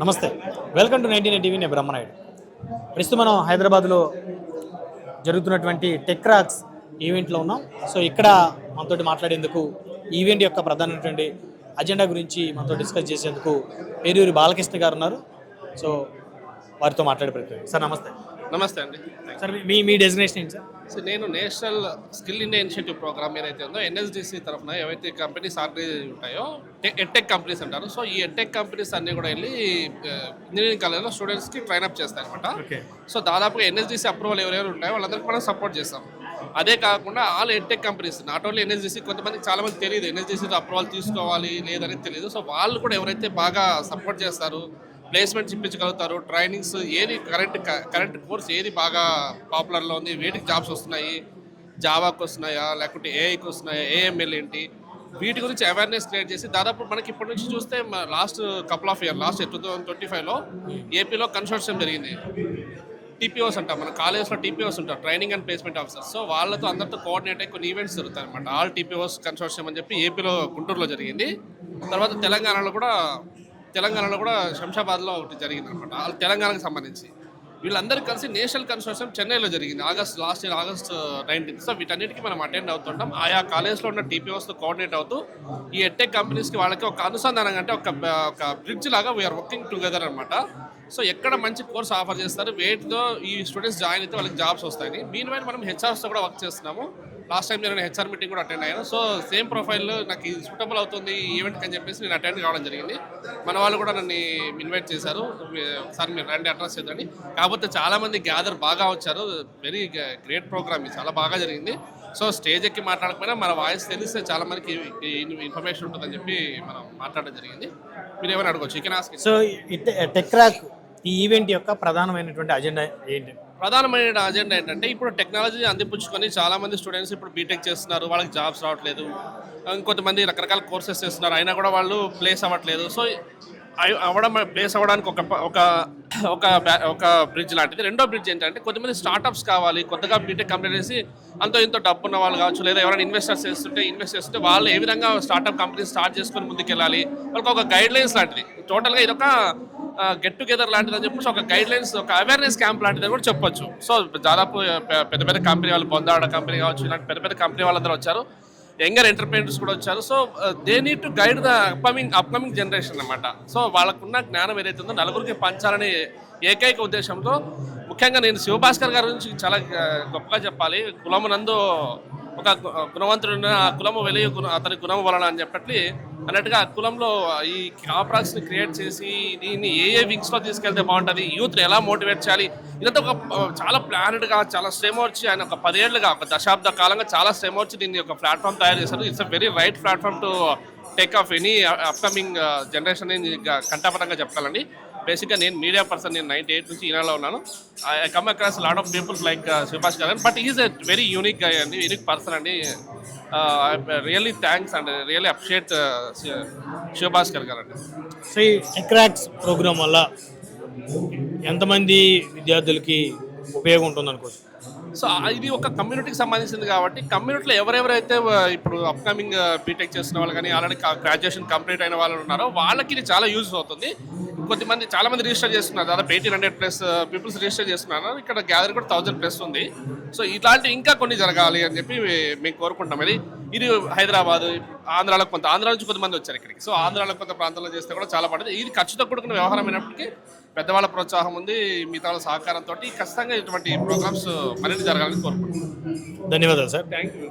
నమస్తే, welcome to 99 TV. నేను బ్రహ్మనాయుడు. ప్రస్తుతం మనం హైదరాబాద్లో జరుగుతున్నటువంటి టెక్రాక్స్ ఈవెంట్లో ఉన్నాం. సో ఇక్కడ మనతోటి మాట్లాడేందుకు ఈవెంట్ యొక్క ప్రధానమైనటువంటి అజెండా గురించి మనతో డిస్కస్ చేసేందుకు పేరూరి బాలకృష్ణ గారు ఉన్నారు. సో వారితో మాట్లాడే ప్రయత్నం. సార్ నమస్తే. నమస్తే అండి. సార్ మీ డెసిగ్నేషన్ ఏంటి సార్? సో నేను national skill India initiative programme ఏదైతే ఉందో ఎన్ఎస్డిసి తరఫున ఏవైతే కంపెనీస్ ఆర్గనైజ్ ఉంటాయో ఎడ్టెక్ కంపెనీస్ అంటారు. సో ఈ ఎడ్టెక్ కంపెనీస్ అన్నీ కూడా వెళ్ళి ఇంజనీరింగ్ కాలేజ్లో స్టూడెంట్స్కి ట్రైన్అప్ చేస్తాయి అనమాట. సో దాదాపుగా ఎన్ఎస్డిసి అప్రూవల్ ఎవరెవరు ఉంటాయో వాళ్ళందరికీ మనం సపోర్ట్ చేస్తాం. అదే కాకుండా all edtech companies, not only NSDC, కొంతమందికి చాలామంది తెలియదు ఎన్ఎస్డిసి అప్రూవల్ తీసుకోవాలి లేదని తెలియదు. సో వాళ్ళు కూడా ఎవరైతే బాగా సపోర్ట్ చేస్తారు, ప్లేస్మెంట్స్ ఇప్పించగలుగుతారు, ట్రైనింగ్స్ ఏది కరెంట్ కోర్స్ ఏది బాగా పాపులర్లో ఉంది, వేటికి జాబ్స్ వస్తున్నాయి, జావాకి వస్తున్నాయా లేకుంటే ఏఐకి వస్తున్నాయా, ఏఎంఎల్ ఏంటి, వీటి గురించి అవేర్నెస్ క్రియేట్ చేసి దాదాపు మనకి ఇప్పటి నుంచి చూస్తే last couple of year, last 2025లో ఏపీలో కన్సోర్షియం జరిగింది. టీపీఓస్ అంటాం, మన కాలేజ్లో టీపీఓస్ ఉంటారు, training and placement officers. So వాళ్ళతో అందరితో కోఆర్డినేట్ అయ్యి కొన్ని ఈవెంట్స్ జరుగుతాయి అనమాట. ఆల్ టీపీఓస్ కన్సోర్షియం అని చెప్పి ఏపీలో గుంటూరులో జరిగింది. తర్వాత తెలంగాణలో కూడా శంషాబాద్లో ఒకటి జరిగింది అనమాట, తెలంగాణకు సంబంధించి. వీళ్ళందరూ కలిసి నేషనల్ కన్సోర్షియం చెన్నైలో జరిగింది last year August 19th. So వీటన్నిటికీ మనం అటెండ్ అవుతుంటాం. ఆయా కాలేజ్లో ఉన్న టీపీఓస్తో కోఆర్డినేట్ అవుతూ ఈ ఎడ్టెక్ కంపెనీస్కి వాళ్ళకి ఒక అనుసంధానం, అంటే ఒక బ్రిడ్జ్ లాగా వీఆర్ వర్కింగ్ టుగెదర్ అనమాట. సో ఎక్కడ మంచి కోర్స్ ఆఫర్ చేస్తారు, వేటితో ఈ స్టూడెంట్స్ జాయిన్ అయితే వాళ్ళకి జాబ్స్ వస్తాయి. మీన్ వైల్ మనం హెచ్ఆర్స్తో కూడా వర్క్ చేస్తున్నాము. లాస్ట్ టైం నేను హెచ్ఆర్ మీటింగ్ కూడా అటెండ్ అయ్యాను. సో సేమ్ ప్రొఫైల్లో నాకు ఇది సూటబుల్ అవుతుంది ఈ ఈవెంట్కి అని చెప్పేసి నేను అటెండ్ కావడం జరిగింది. మన వాళ్ళు కూడా నన్ను ఇన్వైట్ చేశారు, సార్ మీరు రండి అడ్రస్ చేద్దండి. కాకపోతే చాలామంది గ్యాదర్ బాగా వచ్చారు. వెరీ గ్రేట్ ప్రోగ్రామ్, ఇది చాలా బాగా జరిగింది. సో స్టేజ్ ఎక్కి మాట్లాడకపోయినా మన వాయిస్ తెలిస్తే చాలా మందికి ఇన్ఫర్మేషన్ ఉంటుందని చెప్పి మనం మాట్లాడడం జరిగింది. మీరు ఏమైనా అడగవచ్చు, ఇక ఆస్క్. సో టెక్రాక్ ఈ ఈవెంట్ యొక్క ప్రధానమైనటువంటి అజెండా ఏంటి? ప్రధానమైన అజెండా ఏంటంటే, ఇప్పుడు టెక్నాలజీ అందిపుచ్చుకొని చాలామంది స్టూడెంట్స్ ఇప్పుడు బీటెక్ చేస్తున్నారు, వాళ్ళకి జాబ్స్ రావట్లేదు. ఇంకొంతమంది రకరకాల కోర్సెస్ చేస్తున్నారు, అయినా కూడా వాళ్ళు ప్లేస్ అవ్వట్లేదు. సో ప్లేస్ అవ్వడానికి ఒక బ్రిడ్జ్ లాంటిది. రెండో బ్రిడ్జ్ ఏంటంటే, కొంతమంది స్టార్టప్స్ కావాలి, కొత్తగా బీటెక్ కంప్లీట్ చేసి అంతో ఇంతో డబ్బు ఉన్న వాళ్ళు కావచ్చు, లేదా ఎవరైనా ఇన్వెస్ట్ చేస్తుంటే వాళ్ళు ఏ విధంగా స్టార్టప్ కంపెనీ స్టార్ట్ చేసుకొని ముందుకెళ్ళాలి, వాళ్ళకి ఒక గైడ్ లైన్స్ లాంటిది. టోటల్గా ఇదొక గెట్ టుగెదర్ లాంటిది అని చెప్పేసి ఒక గైడ్ లైన్స్, ఒక అవేర్నెస్ క్యాంప్ లాంటిది కూడా చెప్పొచ్చు. సో దాదాపు పెద్ద పెద్ద కంపెనీ వాళ్ళు, బొందాడ కంపెనీ కావచ్చు, ఇలాంటి పెద్ద పెద్ద కంపెనీ వాళ్ళందరూ వచ్చారు, యంగర్ ఎంటర్ప్రెన్యూర్స్ కూడా వచ్చారు. So they need to guide the upcoming generation అనమాట. సో వాళ్ళకున్న జ్ఞానం ఏదైతే ఉందో నలుగురికి పంచాలనే ఏకైక ఉద్దేశంతో, ముఖ్యంగా నేను శివభాస్కర్ గారి గురించి చాలా గొప్పగా చెప్పాలి. కులమునందు ఒక గుణవంతుడు, ఆ కులము వెలియ అతని గుణము వలన అని అన్నట్టుగా ఆ కులంలో ఈ కాంప్రాక్స్ని క్రియేట్ చేసి దీన్ని ఏ వింగ్స్లో తీసుకెళ్తే బాగుంటుంది, యూత్ని ఎలా మోటివేట్ చేయాలి, ఇదంతా ఒక చాలా ప్లానెడ్గా, చాలా శ్రమ వచ్చి ఆయన ఒక 10 ఏళ్ళుగా, ఒక దశాబ్ద కాలంగా చాలా శ్రమ వచ్చి దీన్ని ఒక ప్లాట్ఫామ్ తయారు చేశారు. It's a very right platform to take off any upcoming generation అని కంఠాపరంగా చెప్పాలండి. బేసిక్గా నేను మీడియా పర్సన్, నేను 98 నుంచి ఈనాలో ఉన్నాను. I come across lot of peoples like Subhash garu, but is a very unique guy అండి, యూనిక్ పర్సన్ అండి. Really thanks and really appreciate Shivabhaskar garu అండి. సో ఈ టెక్రాక్స్ ప్రోగ్రామ్ వల్ల ఎంతమంది విద్యార్థులకి ఉపయోగం ఉంటుంది అనుకోవచ్చు? సో ఇది ఒక కమ్యూనిటీకి సంబంధించింది కాబట్టి, కమ్యూనిటీలో ఎవరెవరైతే ఇప్పుడు అప్కమింగ్ బీటెక్ చేస్తున్న వాళ్ళు కానీ, ఆల్రెడీ గ్రాడ్యుయేషన్ కంప్లీట్ అయిన వాళ్ళు ఉన్నారో వాళ్ళకి ఇది చాలా యూజ్ అవుతుంది. చాలామంది రిజిస్టర్ చేస్తున్నారు, దాదాపు 1800+ పీపుల్స్ రిజిస్టర్ చేస్తున్నారు. ఇక్కడ గ్యాదర్ కూడా 1000+ ఉంది. సో ఇలాంటి ఇంకా కొన్ని జరగాలి అని చెప్పి మేము కోరుకుంటాం. ఇది హైదరాబాద్, ఆంధ్రాలో ఆంధ్ర నుంచి కొంతమంది వచ్చారు ఇక్కడికి. సో ఆంధ్రాలో కొంత ప్రాంతాల్లో చేస్తే కూడా చాలా పడుతుంది. ఇది ఖర్చుతో కూడుకున్న వ్యవహారం అయినప్పటికీ పెద్దవాళ్ళ ప్రోత్సాహం ఉంది, మిగతా వాళ్ళ సహకారంతో ఖచ్చితంగా ఇటువంటి ప్రోగ్రామ్స్ మరిన్ని జరగాలని కోరుకుంటున్నాం. ధన్యవాదాలు సార్. Thank you.